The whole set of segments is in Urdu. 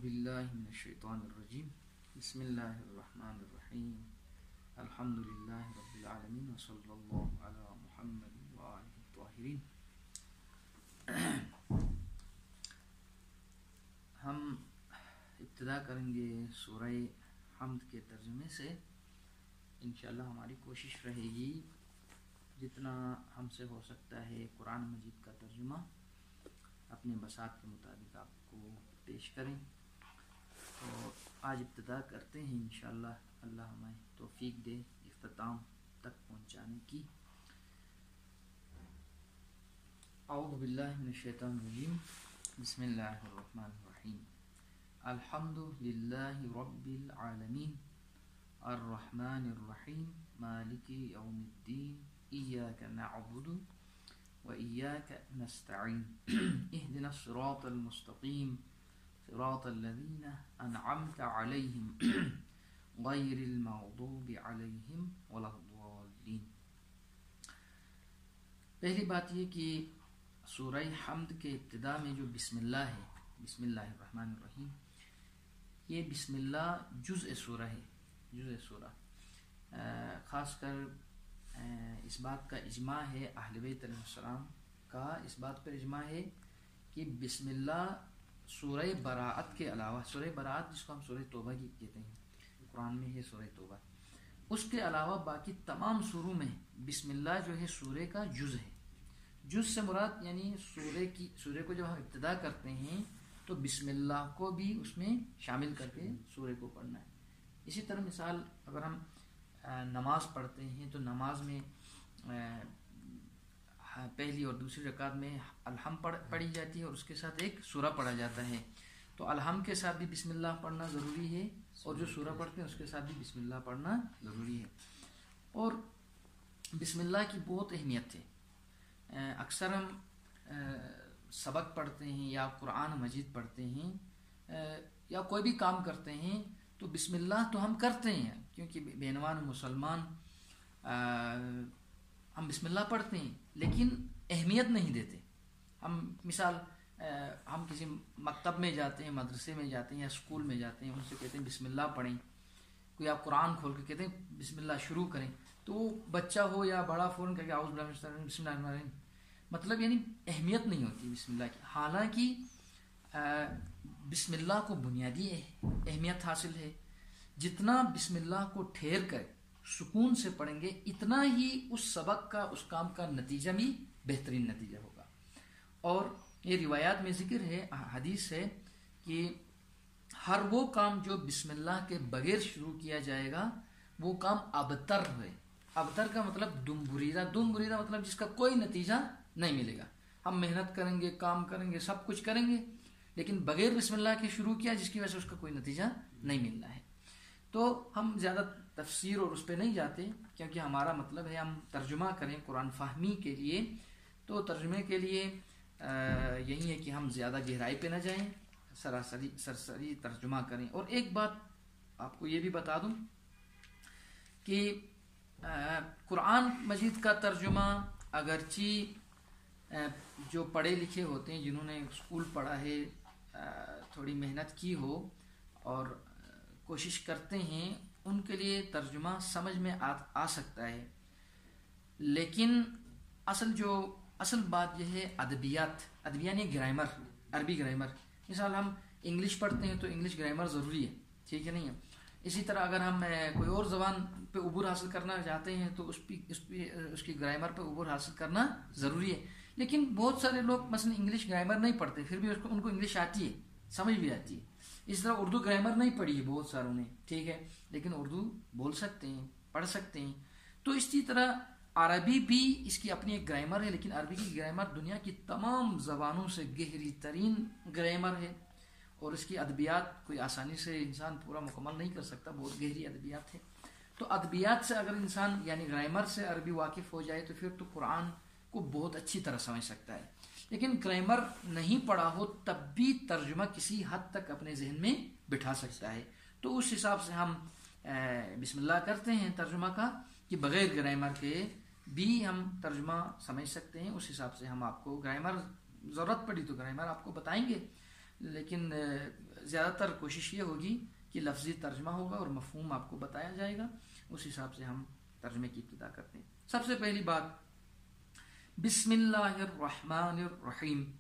باللہ من الشیطان الرجیم بسم اللہ الرحمن الرحیم الحمد للہ رب العالمین وصلی اللہ علی محمد وآلہ الطاہرین۔ ہم ابتدا کریں گے سورہ حمد کے ترجمے سے۔ انشاءاللہ ہماری کوشش رہے گی جتنا ہم سے ہو سکتا ہے قرآن مجید کا ترجمہ اپنے بساط کے مطابق آپ کو پیش کریں۔ تو آج ابتدا کرتے ہیں انشاءاللہ، اللہ ہمیں توفیق دے اختتام تک پہنچانے کی۔ اعوذ باللہ من الشیطان الرجیم بسم اللہ الرحمن الرحیم۔ الحمد للہ رب العالمین الرحمن الرحیم مالک یوم الدین ایاک نعبد وإياك نستعين اهدنا الصراط المستقيم صراط الذين أنعمت عليهم غير المغضوب عليهم ولا الضالين۔ پہلی بات یہ کہ سورہ حمد کے ابتدا میں جو بسم اللہ ہے، بسم اللہ الرحمن الرحیم، یہ بسم اللہ جزء سورہ ہے، جزء سورہ۔ خاص کر اس بات کا اجماع ہے اہل بیت علیہ السلام کا، اس بات پر اجماع ہے کہ بسم اللہ سورہ براءت کے علاوہ، سورہ براءت جس کو ہم سورہ توبہ کی کہتے ہیں، قرآن میں ہے سورہ توبہ، اس کے علاوہ باقی تمام سوروں میں بسم اللہ جو ہے سورہ کا جز ہے۔ جز سے مراد یعنی سورہ کو جب ہم ابتدا کرتے ہیں تو بسم اللہ کو بھی اس میں شامل کر کے سورہ کو پڑھنا ہے۔ اسی طرح مثال اگر ہم نماز پڑھتے ہیں تو نماز میں پہلی اور دوسری رکعت میں الحمد پڑھی جاتی ہے اور اس کے ساتھ ایک سورہ پڑھا جاتا ہے، تو الحمد کے ساتھ بھی بسم اللہ پڑھنا ضروری ہے، اور جو سورہ پڑھتے ہیں اس کے ساتھ بھی بسم اللہ پڑھنا ضروری ہے۔ اور بسم اللہ کی بہت اہمیت ہے۔ اکثر ہم سبق پڑھتے ہیں یا قرآن مجید پڑھتے ہیں یا کوئی بھی کام کرتے ہیں تو بسم اللہ تو ہم کرتے ہیں، کیونکہ بینوان مسلمان ہم بسم اللہ پڑھتے ہیں لیکن اہمیت نہیں دیتے۔ ہم مثال ہم کسی مکتب میں جاتے ہیں، مدرسے میں جاتے ہیں یا اسکول میں جاتے ہیں، ان سے کہتے ہیں بسم اللہ پڑھیں، کوئی آپ قرآن کھول کے کہتے ہیں بسم اللہ شروع کریں، تو وہ بچہ ہو یا بڑا فوراً کہہ کے اعوذ باللہ من الشیطان الرجیم بسم اللہ الرحمن الرحیم، مطلب یعنی اہمیت نہیں ہوتی بسم اللہ کی، حالانکہ بسم اللہ کو بنیادی اہمیت حاصل ہے۔ جتنا بسم اللہ کو ٹھہر کر سکون سے پڑھیں گے اتنا ہی اس سبق کا، اس کام کا نتیجہ بھی بہترین نتیجہ ہوگا۔ اور یہ روایات میں ذکر ہے، حدیث ہے کہ ہر وہ کام جو بسم اللہ کے بغیر شروع کیا جائے گا وہ کام ابتر ہے۔ ابتر کا مطلب دم بریدہ مطلب جس کا کوئی نتیجہ نہیں ملے گا۔ ہم محنت کریں گے، کام کریں گے، سب کچھ کریں گے، لیکن بغیر بسم اللہ کے شروع کیا جس کی وجہ سے اس کا کوئی نتیجہ نہیں ملنا ہے۔ تو ہم زیادہ تفسیر اور اس پہ نہیں جاتے، کیونکہ ہمارا مطلب ہے ہم ترجمہ کریں قرآن فہمی کے لیے، تو ترجمے کے لیے یہی ہے کہ ہم زیادہ گہرائی پہ نہ جائیں، سرسری ترجمہ کریں۔ اور ایک بات آپ کو یہ بھی بتا دوں کہ قرآن مجید کا ترجمہ اگرچہ جو پڑھے لکھے ہوتے ہیں، جنہوں نے اسکول پڑھا ہے، تھوڑی محنت کی ہو اور کوشش کرتے ہیں، ان کے لیے ترجمہ سمجھ میں آ سکتا ہے، لیکن اصل بات یہ ہے ادبیات یعنی گرامر، عربی گرامر۔ مثال ہم انگلش پڑھتے ہیں تو انگلش گرامر ضروری ہے، ٹھیک ہے نہیں ہے؟ اسی طرح اگر ہم کوئی اور زبان پہ عبور حاصل کرنا چاہتے ہیں تو اس کی گرامر پہ عبور حاصل کرنا ضروری ہے، لیکن بہت سارے لوگ مثلا انگلش گرامر نہیں پڑھتے، پھر بھی ان کو انگلش آتی ہے، سمجھ بھی آتی ہے۔ اس طرح اردو گرامر نہیں پڑھی ہے بہت ساروں نے، ٹھیک ہے، لیکن اردو بول سکتے ہیں، پڑھ سکتے ہیں۔ تو اسی طرح عربی بھی اس کی اپنی ایک گرامر ہے، لیکن عربی کی گرامر دنیا کی تمام زبانوں سے گہری ترین گرامر ہے، اور اس کی ادبیات کوئی آسانی سے انسان پورا مکمل نہیں کر سکتا، بہت گہری ادبیات ہے۔ تو ادبیات سے اگر انسان یعنی گرامر سے عربی واقف ہو جائے تو پھر تو قرآن کو بہت اچھی طرح سمجھ سکتا ہے، لیکن گرامر نہیں پڑھا ہو تب بھی ترجمہ کسی حد تک اپنے ذہن میں بٹھا سکتا ہے۔ تو اس حساب سے ہم بسم اللہ کرتے ہیں ترجمہ کا، کہ بغیر گرامر کے بھی ہم ترجمہ سمجھ سکتے ہیں۔ اس حساب سے ہم آپ کو گرامر ضرورت پڑی تو گرامر آپ کو بتائیں گے، لیکن زیادہ تر کوشش یہ ہوگی کہ لفظی ترجمہ ہوگا اور مفہوم آپ کو بتایا جائے گا، اس حساب سے ہم ترجمے کی ابتدا کرتے ہیں۔ سب سے پہلی بات بسم اللہ الرحمن الرحیم،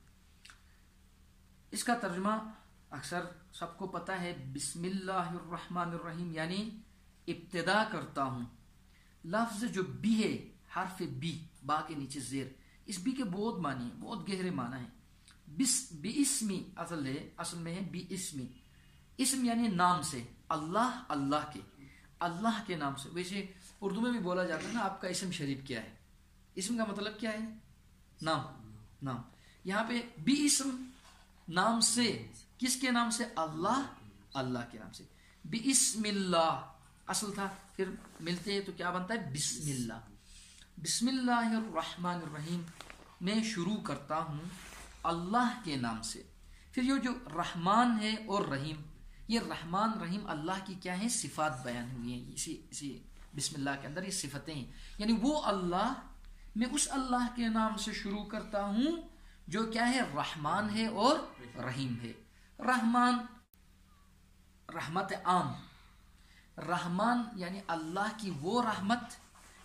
اس کا ترجمہ اکثر سب کو پتہ ہے، بسم اللہ الرحمن الرحیم یعنی ابتدا کرتا ہوں۔ لفظ جو بی ہے، حرف بی، با کے نیچے زیر، اس بی کے بہت معنی ہیں، بہت گہرے معنی ہیں۔ بِاسْمِ اصل میں ہے بی اسمی، اسم یعنی نام سے، اللہ اللہ کے نام سے۔ ویسے اردو میں بھی بولا جاتا ہے نا، آپ کا اسم شریف کیا ہے؟ اسم کا مطلب کیا ہے؟ نام۔ یہاں پہ بی اسم، نام سے، کس کے نام سے؟ اللہ کے نام سے۔ بسم اللہ اصل تھا، پھر ملتے ہیں تو کیا بنتا ہے؟ بسم اللہ۔ بسم اللہ الرحمن الرحیم، میں شروع کرتا ہوں اللہ کے نام سے۔ پھر یہ جو رحمان ہے اور رحیم، یہ رحمان رحیم اللہ کی کیا ہیں؟ صفات بیان ہوئی ہیں اسی بسم اللہ کے اندر، یہ صفتیں ہیں، یعنی وہ اللہ، میں اس اللہ کے نام سے شروع کرتا ہوں جو کیا ہے؟ رحمان ہے اور رحیم ہے۔ رحمان رحمت عام، رحمان یعنی اللہ کی وہ رحمت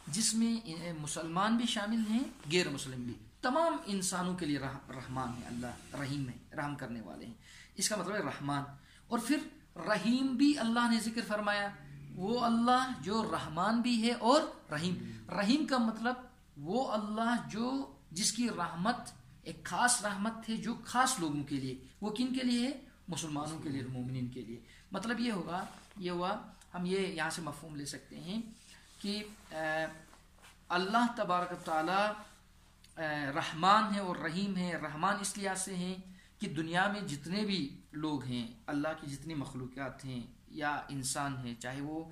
جس میں مسلمان بھی شامل ہیں، غیر مسلم بھی، تمام انسانوں کے لیے رحمان ہے اللہ، رحیم ہے، رحم کرنے والے ہیں، اس کا مطلب ہے رحمان۔ اور پھر رحیم بھی اللہ نے ذکر فرمایا، وہ اللہ جو رحمان بھی ہے اور رحیم۔ رحیم کا مطلب وہ اللہ جس کی رحمت ایک خاص رحمت ہے، جو خاص لوگوں کے لیے، وہ کن کے لیے ہے؟ مسلمانوں کے لیے، مومنین کے لیے۔ مطلب یہ ہوا ہم یہ یہاں سے مفہوم لے سکتے ہیں کہ اللہ تبارک و تعالی رحمان ہے اور رحیم ہے۔ رحمان اس لحاظ سے ہیں کہ دنیا میں جتنے بھی لوگ ہیں، اللہ کی جتنی مخلوقات ہیں یا انسان ہیں، چاہے وہ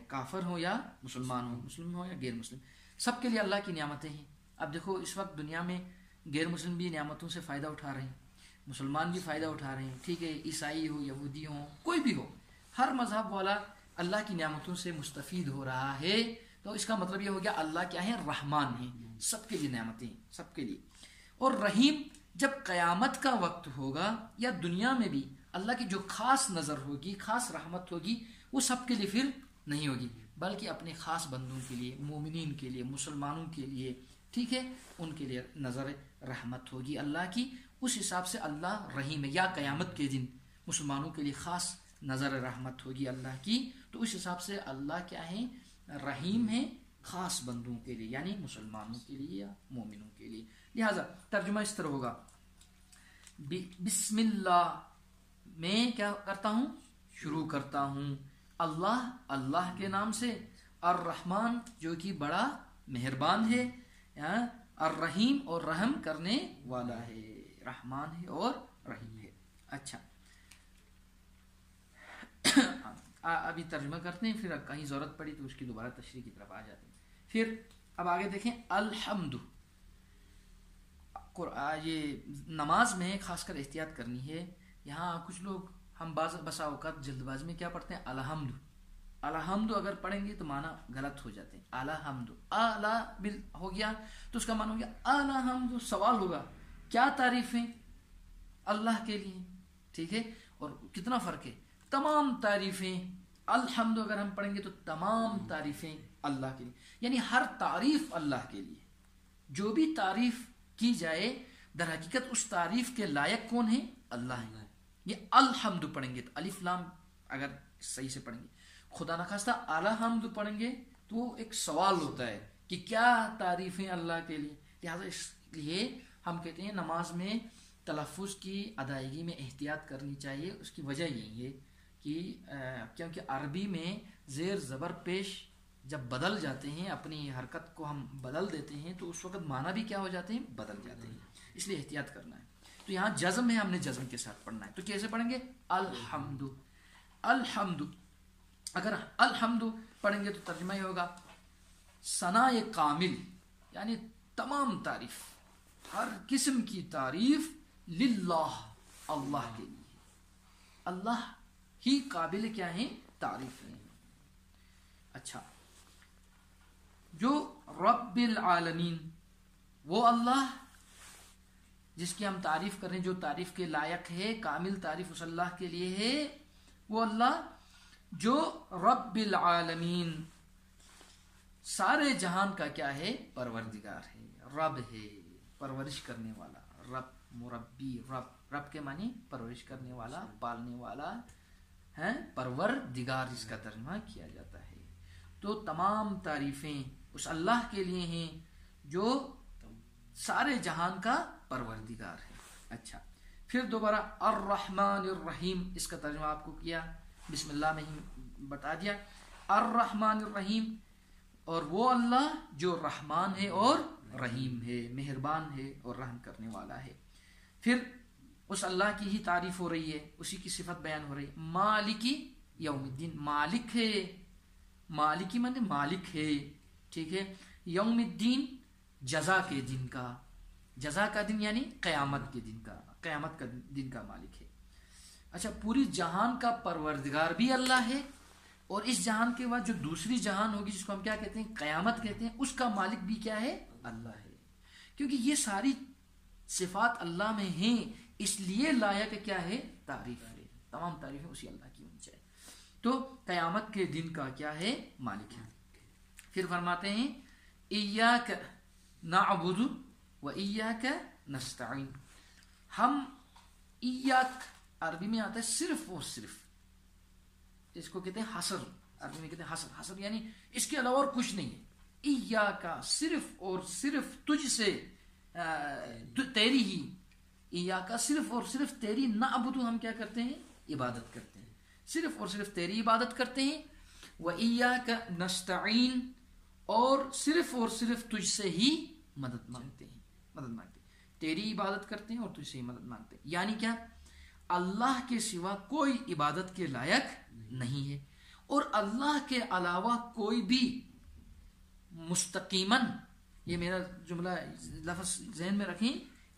کافر ہو یا مسلم ہو یا غیر مسلم، سب کے لیے اللہ کی نعمتیں ہیں۔ اب دیکھو اس وقت دنیا میں غیر مسلم بھی نعمتوں سے فائدہ اٹھا رہے ہیں، مسلمان بھی فائدہ اٹھا رہے ہیں، ٹھیک ہے، عیسائی ہو، یہودی ہو، کوئی بھی ہو، ہر مذہب والا اللہ کی نعمتوں سے مستفید ہو رہا ہے۔ تو اس کا مطلب یہ ہو گیا اللہ کیا ہے؟ رحمان ہے، سب کے لیے نعمتیں ہیں، سب کے لیے۔ اور رحیم جب قیامت کا وقت ہوگا یا دنیا میں بھی اللہ کی جو خاص نظر ہوگی، خاص رحمت ہوگی، وہ سب کے لیے پھر نہیں ہوگی، بلکہ اپنے خاص بندوں کے لیے، مومنین کے لیے، مسلمانوں کے لیے، ٹھیک ہے، ان کے لیے نظر رحمت ہوگی اللہ کی۔ اس حساب سے اللہ رحیم ہے، یا قیامت کے دن مسلمانوں کے لیے خاص نظر رحمت ہوگی اللہ کی، تو اس حساب سے اللہ کیا ہے؟ رحیم ہے، خاص بندوں کے لیے، یعنی مسلمانوں کے لیے یا مومنوں کے لیے۔ لہذا ترجمہ اس طرح ہوگا، بسم اللہ، میں کیا کرتا ہوں؟ شروع کرتا ہوں اللہ کے نام سے، الرحمن جو کہ بڑا مہربان ہے، الرحیم اور رحم کرنے والا ہے، رحمان ہے اور رحیم ہے۔ اچھا ابھی ترجمہ کرتے ہیں، پھر کہیں ضرورت پڑی تو اس کی دوبارہ تشریح کی طرف آ جاتے ہیں۔ پھر اب آگے دیکھیں الحمد، یہ نماز میں خاص کر احتیاط کرنی ہے۔ یہاں کچھ لوگ ہم بسا اوقات جلد بازی میں کیا پڑھتے ہیں؟ الحمد اگر پڑھیں گے تو معنی غلط ہو جاتے ہیں۔ الحمد ہو گیا تو اس کا معنی ہو گیا الحمد، سوال ہوگا کیا تعریفیں اللہ کے لیے، ٹھیک ہے، اور کتنا فرق ہے؟ تمام تعریفیں الحمد اگر ہم پڑھیں گے تو تمام تعریفیں اللہ کے لیے، یعنی ہر تعریف اللہ کے لیے، جو بھی تعریف کی جائے در حقیقت اس تعریف کے لائق کون ہے؟ اللہ ہے۔ یہ الحمد پڑھیں گے تو الف لام اگر صحیح سے پڑھیں گے، خدا نخواستہ الحمد پڑھیں گے تو ایک سوال ہوتا ہے کہ کیا تعریفیں اللہ کے لیے۔ لہٰذا اس لیے ہم کہتے ہیں نماز میں تلفظ کی ادائیگی میں احتیاط کرنی چاہیے۔ اس کی وجہ یہی ہے کہ کیونکہ عربی میں زیر زبر پیش جب بدل جاتے ہیں، اپنی حرکت کو ہم بدل دیتے ہیں تو اس وقت معنی بھی کیا ہو جاتے ہیں؟ بدل جاتے ہیں، اس لیے احتیاط کرنا ہے۔ تو یہاں جزم ہے، ہم نے جزم کے ساتھ پڑھنا ہے، تو کیسے پڑھیں گے؟ الحمد۔ اگر الحمد پڑھیں گے تو ترجمہ یہ ہوگا ثناء کامل، یعنی تمام تعریف، ہر قسم کی تعریف للہ، اللہ کے لیے، اللہ ہی قابل کیا ہیں؟ تعریف ہیں۔ اچھا، جو رب العالمین، وہ اللہ جس کی ہم تعریف کریں، جو تعریف کے لائق ہے، کامل تعریف اس اللہ کے لیے ہے، وہ اللہ جو رب العالمین سارے جہان کا کیا ہے؟ پروردگار ہے، رب ہے، پرورش کرنے والا، رب مربی، رب کے معنی پرورش کرنے والا، پالنے والا ہے، پروردگار جس کا ترجمہ کیا جاتا ہے۔ تو تمام تعریفیں اس اللہ کے لیے ہیں جو سارے جہان کا پروردگار ہے۔ اچھا، پھر دوبارہ الرحمن الرحیم، اس کا ترجمہ آپ کو کیا، بسم اللہ میں ہی بتا دیا، الرحمن الرحیم، اور وہ اللہ جو رحمان ہے اور رحیم ہے، مہربان ہے اور رحم کرنے والا ہے۔ پھر اس اللہ کی ہی تعریف ہو رہی ہے، اسی کی صفت بیان ہو رہی ہے، مالکی یوم الدین، مالک ہے، مالکی معنی مالک ہے، ٹھیک ہے، یوم الدین جزا کے دن کا، جزا کا دن یعنی قیامت کے دن کا، قیامت کا دن کا مالک ہے۔ اچھا، پوری جہان کا پروردگار بھی اللہ ہے، اور اس جہان کے بعد جو دوسری جہان ہوگی جس کو ہم کیا کہتے ہیں؟ قیامت کہتے ہیں، اس کا مالک بھی کیا ہے؟ اللہ ہے۔ کیونکہ یہ ساری صفات اللہ میں ہیں، اس لیے لائق کیا ہے؟ تعریف ہے، تمام تعریفیں اسی اللہ کی ہونی چاہیے۔ تو قیامت کے دن کا کیا ہے؟ مالک ہے۔ پھر فرماتے ہیں ایاک نعبد و ایاک نستعین، ہم ایاک عربی میں آتا ہے صرف اور صرف، اس کو کہتے ہیں حصر، عربی میں کہتے ہیں حصر، حصر یعنی اس کے علاوہ اور کچھ نہیں ہے، ایاک صرف اور صرف تجھ سے، تیری ہی، ایاک صرف اور صرف تیری، نعبد ہم کیا کرتے ہیں؟ عبادت کرتے ہیں، صرف اور صرف تیری عبادت کرتے ہیں، و ایاک نستعین، اور صرف تجھ سے ہی مدد مانگتے ہیں، مدد مانگتے ہیں، تیری عبادت کرتے ہیں اور تجھ سے ہی مدد مانگتے ہیں۔ یعنی کیا؟ اللہ کے سوا کوئی عبادت کے لائق نہیں ہے، اور اللہ کے علاوہ کوئی بھی مستقیماً، یہ میرا جملہ لفظ ذہن میں رکھیں،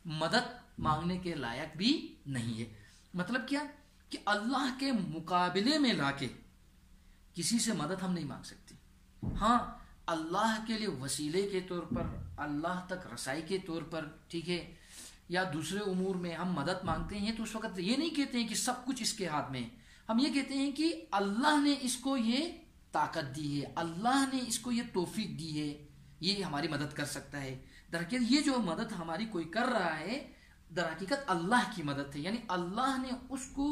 مدد مانگنے کے لائق بھی نہیں ہے۔ مطلب کیا؟ کہ اللہ کے مقابلے میں لا کے کسی سے مدد ہم نہیں مانگ سکتے۔ ہاں، اللہ کے لیے وسیلے کے طور پر، اللہ تک رسائی کے طور پر، ٹھیک ہے، یا دوسرے امور میں ہم مدد مانگتے ہیں، تو اس وقت یہ نہیں کہتے ہیں کہ سب کچھ اس کے ہاتھ میں ہے، ہم یہ کہتے ہیں کہ اللہ نے اس کو یہ طاقت دی ہے، اللہ نے اس کو یہ توفیق دی ہے، یہ ہماری مدد کر سکتا ہے۔ در حقیقت یہ جو مدد ہماری کوئی کر رہا ہے، در حقیقت اللہ کی مدد ہے، یعنی اللہ نے اس کو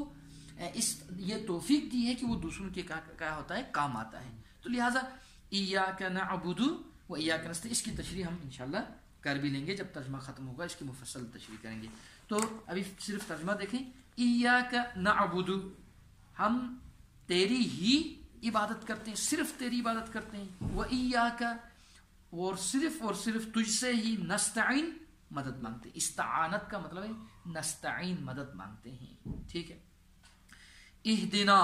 یہ توفیق دی ہے کہ وہ دوسروں کے کیا ہوتا ہے؟ کام آتا ہے۔ تو لہٰذا ایاک نعبد و ایاک نستعین، اس کی تشریح ہم انشاءاللہ کر بھی لیں گے، جب ترجمہ ختم ہوگا اس کی مفصل تشریح کریں گے۔ تو ابھی صرف ترجمہ دیکھیں، ایاک نعبد، ہم تیری ہی عبادت کرتے ہیں، صرف تیری عبادت کرتے ہیں، و ایاک، اور صرف تجھ سے ہی، نستعین، مدد مانگتے ہیں۔ استعانت کا مطلب ہے نستعین، مدد مانگتے ہیں، ٹھیک ہے۔ اہدنا،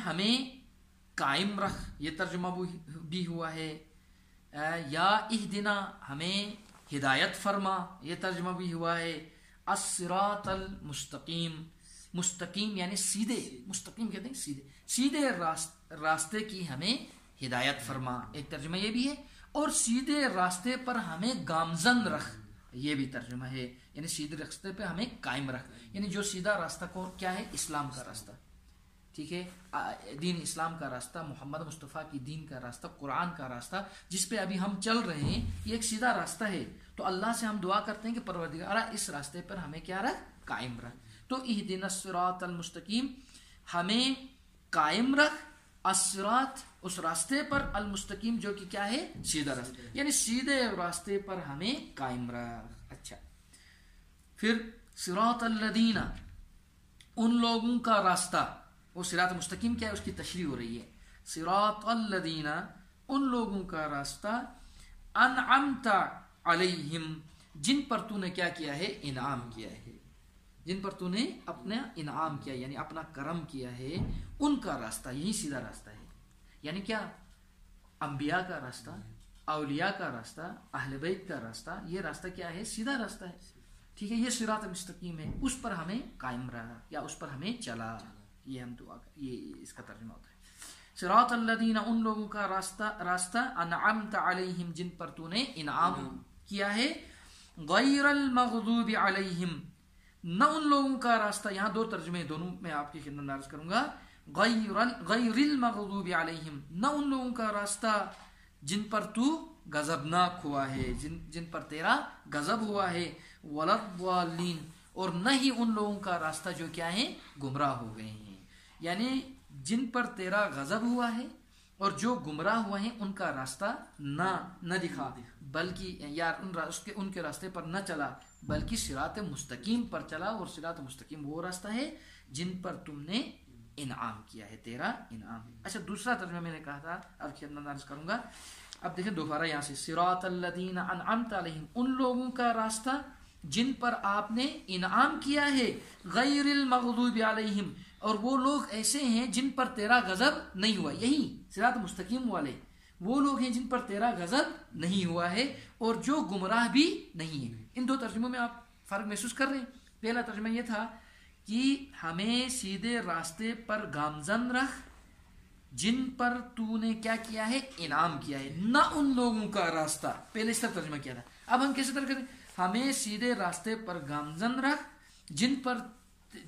ہمیں قائم رکھ، یہ ترجمہ بھی ہوا ہے، یا اہدنا، ہمیں ہدایت فرما، یہ ترجمہ بھی ہوا ہے، الصراط المستقیم، مستقیم یعنی سیدھے، مستقیم کہتے ہیں سیدھے، سیدھے راستے کی ہمیں ہدایت فرما، ایک ترجمہ یہ بھی ہے، اور سیدھے راستے پر ہمیں گامزن رکھ، یہ بھی ترجمہ ہے، یعنی سیدھے راستے پہ ہمیں قائم رکھ، یعنی جو سیدھا راستہ کو کیا ہے؟ اسلام کا راستہ، ٹھیک ہے، دین اسلام کا راستہ، محمد مصطفیٰ کی دین کا راستہ، قرآن کا راستہ، جس پہ ابھی ہم چل رہے ہیں، یہ ایک سیدھا راستہ ہے۔ تو اللہ سے ہم دعا کرتے ہیں کہ پروردگارا اس راستے پر ہمیں کیا رکھ؟ قائم رکھ۔ تو اہدنا الصراط المستقیم، ہمیں قائم رکھ، الصراط، اس راستے پر، المستقیم جو کہ کیا ہے؟ سیدھا راستہ، یعنی سیدھے راستے پر ہمیں قائم رکھ۔ اچھا، پھر صراط الذین، ان لوگوں کا راستہ، وہ صراط مستقیم کیا ہے؟ اس کی تشریح ہو رہی ہے، صراط الذین، ان لوگوں کا راستہ، انعمت علیہم، جن پر تو نے کیا کیا ہے؟ انعام کیا ہے، جن پر تو نے اپنا انعام کیا یعنی اپنا کرم کیا ہے، ان کا راستہ، یہی سیدھا راستہ ہے۔ یعنی کیا؟ انبیاء کا راستہ، اولیاء کا راستہ، اہل بیت کا راستہ، یہ راستہ کیا ہے؟ سیدھا راستہ ہے، ٹھیک ہے، یہ صراط مستقیم ہے، اس پر ہمیں قائم رہا یا اس پر ہمیں چلا، یہ ہم دعا کر، یہ اس کا ترجمہ ہوتا ہے۔ صراط الذین، ان لوگوں کا راستہ، انعمت علیہم، جن پر تو نے انعام کیا ہے، غیر المغضوب علیہم، نہ ان لوگوں کا راستہ. یہاں دو ترجمے دونوں میں آپ کی خدمت میں عرض کروں گا. غیر المغضوب علیہم، نہ ان لوگوں کا راستہ جن پر تو غضبناک ہوا ہے، جن پر تیرا غضب ہوا ہے. ولا الضالین، اور نہ ہی ان لوگوں کا راستہ جو کیا ہیں گمراہ ہو گئے ہیں. یعنی جن پر تیرا غضب ہوا ہے اور جو گمراہ ہوئے ہیں ان کا راستہ نہ دکھا، بلکہ یا ان کے راستے پر نہ چلا، بلکہ صراط مستقیم پر چلا. اور صراط مستقیم وہ راستہ ہے جن پر تم نے انعام کیا ہے، تیرا انعام. اچھا دوسرا ترجمہ میں نے کہا تھا، اب خدمت عرض کروں گا. اب دیکھیں دوبارہ یہاں سے صراط الذین انعمت علیہم، ان لوگوں کا راستہ جن پر آپ نے انعام کیا ہے. غیر المغضوب علیہم، اور وہ لوگ ایسے ہیں جن پر تیرا غضب نہیں ہوا. یہی صراط مستقیم والے وہ لوگ ہیں جن پر تیرا غضب نہیں ہوا ہے اور جو گمراہ بھی نہیں ہے. ان دو ترجموں میں آپ فرق محسوس کر رہے ہیں. پہلا ترجمہ یہ تھا کہ ہمیں سیدھے راستے پر گامزن رکھ جن پر تو نے کیا کیا ہے انعام کیا ہے، نہ ان لوگوں کا راستہ. پہلے اس طرح ترجمہ کیا تھا. اب ہم کیسے ترجمہ کریں؟ ہمیں سیدھے راستے پر گامزن رکھ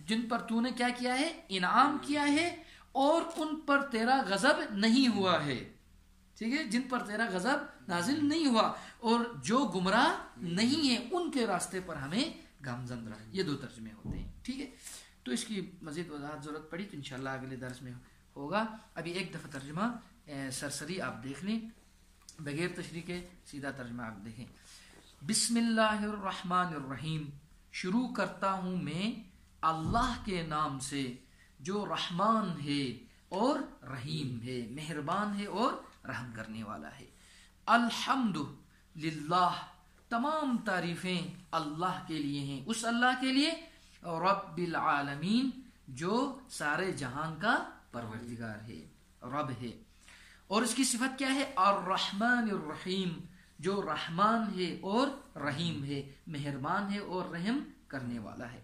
جن پر تو نے کیا کیا ہے انعام کیا ہے اور ان پر تیرا غضب نہیں ہوا ہے. ٹھیک ہے، جن پر تیرا غضب نازل نہیں ہوا اور جو گمراہ نہیں ہیں ان کے راستے پر ہمیں گامزن رکھ. یہ دو ترجمے ہوتے ہیں. ٹھیک ہے، تو اس کی مزید وضاحت ضرورت پڑی تو انشاءاللہ اگلے درس میں ہوگا. ابھی ایک دفعہ ترجمہ سرسری آپ دیکھ لیں بغیر تشریح کے، سیدھا ترجمہ آپ دیکھیں. بسم اللہ الرحمن الرحیم، شروع کرتا ہوں میں اللہ کے نام سے جو رحمان ہے اور رحیم ہے، مہربان ہے اور رحم کرنے والا ہے. الحمد للہ، تمام تعریفیں اللہ کے لیے ہیں، اس اللہ کے لیے رب العالمین جو سارے جہان کا پروردگار ہے، رب ہے. اور اس کی صفت کیا ہے؟ الرحمن الرحیم، جو رحمان ہے اور رحیم ہے، مہربان ہے اور رحم کرنے والا ہے.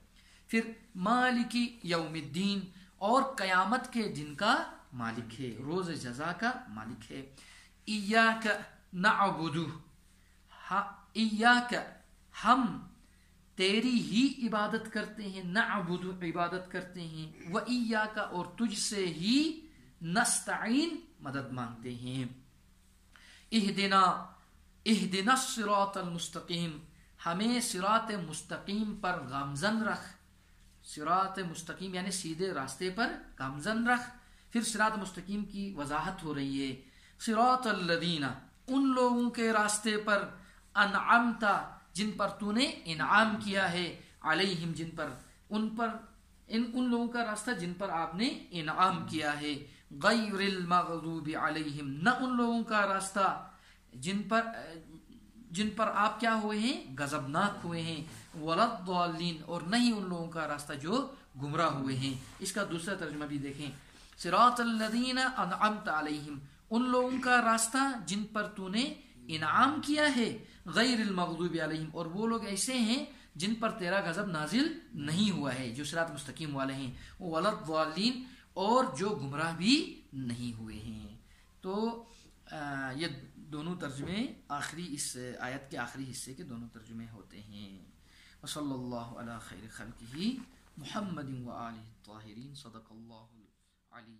پھر مالک یوم الدین، اور قیامت کے دن کا مالک ہے، روز جزا کا مالک ہے. ایاک نعبد، ایاک ہم تیری ہی عبادت کرتے ہیں، نعبد عبادت کرتے ہیں، و ایاک اور تجھ سے ہی نستعین مدد مانگتے ہیں. اہدنا الصراط المستقیم، ہمیں صراط مستقیم پر گامزن رکھ. صراط مستقیم یعنی سیدھے راستے پر گامزن رکھ. پھر صراط مستقیم کی وضاحت ہو رہی ہے. صراط الذین، ان لوگوں کے راستے پر، انعمت جن پر تو نے انعام کیا ہے، علیہم جن پر، ان لوگوں کا راستہ جن پر آپ نے انعام کیا ہے. غیر المغضوب علیہم، نہ ان لوگوں کا راستہ جن پر آپ کیا ہوئے ہیں غضبناک ہوئے ہیں. ولا الضالین، اور نہیں ان لوگوں کا راستہ جو گمراہ ہوئے ہیں. اس کا دوسرا ترجمہ بھی دیکھیں. صراط الذین انعمت علیہم، ان لوگوں کا راستہ جن پر تو نے انعام کیا ہے. غیر المغضوب علیہم، اور وہ لوگ ایسے ہیں جن پر تیرا غضب نازل نہیں ہوا ہے، جو صراط مستقیم والے ہیں. ولا الضالین، اور جو گمراہ بھی نہیں ہوئے ہیں. تو یہ دونوں ترجمے آخری اس آیت کے آخری حصے کے دونوں ترجمے ہوتے ہیں. وصلی اللہ علی خیر خلقہ محمد و آلہ الطاہرین. صدق اللہ العلی